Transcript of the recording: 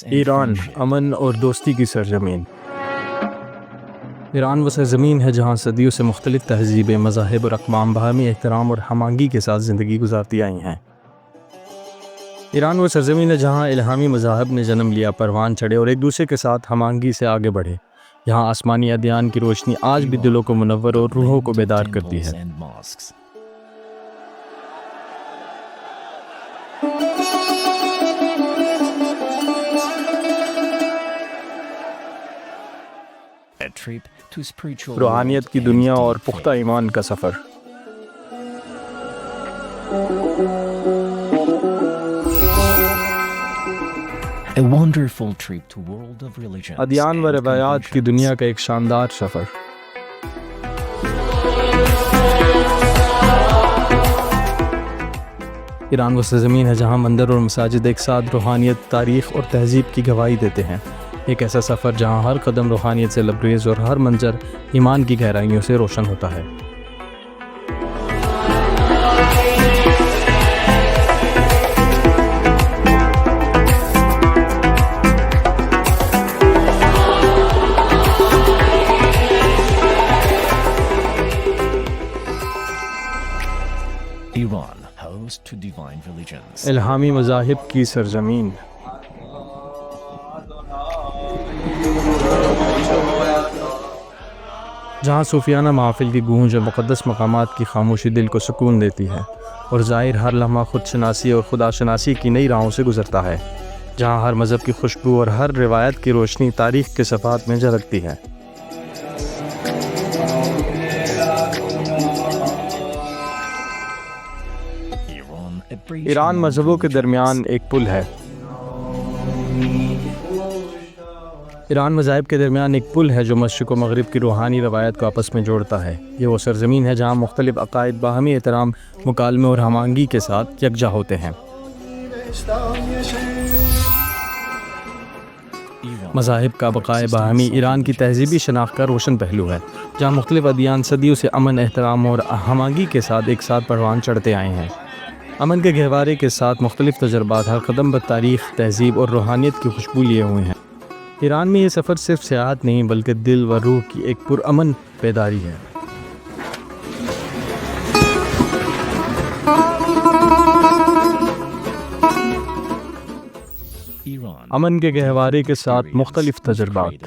ایران امن اور دوستی کی سرزمین۔ ایران وہ سرزمین ہے جہاں صدیوں سے مختلف تہذیبیں، مذاہب اور اقوام باہمی احترام اور ہم آہنگی کے ساتھ زندگی گزارتی آئی ہیں۔ ایران وہ سرزمین ہے جہاں الہامی مذاہب نے جنم لیا، پروان چڑھے اور ایک دوسرے کے ساتھ ہم آہنگی سے آگے بڑھے۔ یہاں آسمانی ادیان کی روشنی آج بھی دلوں کو منور اور روحوں کو بیدار کرتی ہے۔ روحانیت کی دنیا اور پختہ ایمان کا سفر۔ ادیان و روایات کی دنیا کا ایک شاندار سفر۔ ایران وہ سرزمین ہے جہاں مندر اور مساجد ایک ساتھ روحانیت، تاریخ اور تہذیب کی گواہی دیتے ہیں۔ ایک ایسا سفر جہاں ہر قدم روحانیت سے لبریز اور ہر منظر ایمان کی گہرائیوں سے روشن ہوتا ہے۔ الہامی مذاہب کی سرزمین۔ جہاں صوفیانہ محافل کی گونج اور مقدس مقامات کی خاموشی دل کو سکون دیتی ہے، اور ظاہر ہر لمحہ خود شناسی اور خدا شناسی کی نئی راہوں سے گزرتا ہے۔ جہاں ہر مذہب کی خوشبو اور ہر روایت کی روشنی تاریخ کے صفحات میں جھلکتی ہے۔ ایران مذہبوں کے درمیان ایک پل ہے۔ ایران مذاہب کے درمیان ایک پل ہے جو مشرق و مغرب کی روحانی روایت کو آپس میں جوڑتا ہے۔ یہ وہ سرزمین ہے جہاں مختلف عقائد باہمی احترام، مکالمے اور ہم آہنگی کے ساتھ یکجا ہوتے ہیں۔ مذاہب کا بقائے باہمی ایران کی تہذیبی شناخت کا روشن پہلو ہے، جہاں مختلف ادیان صدیوں سے امن، احترام اور ہم آہنگی کے ساتھ ایک ساتھ پروان چڑھتے آئے ہیں۔ امن کے گہوارے کے ساتھ مختلف تجربات ہر قدم پر تاریخ، تہذیب اور روحانیت کی خوشبو لیے ہوئے ہیں۔ ایران میں یہ سفر صرف سیاحت نہیں بلکہ دل و روح کی ایک پرامن بیداری ہے۔ امن کے گہوارے کے ساتھ مختلف تجربات۔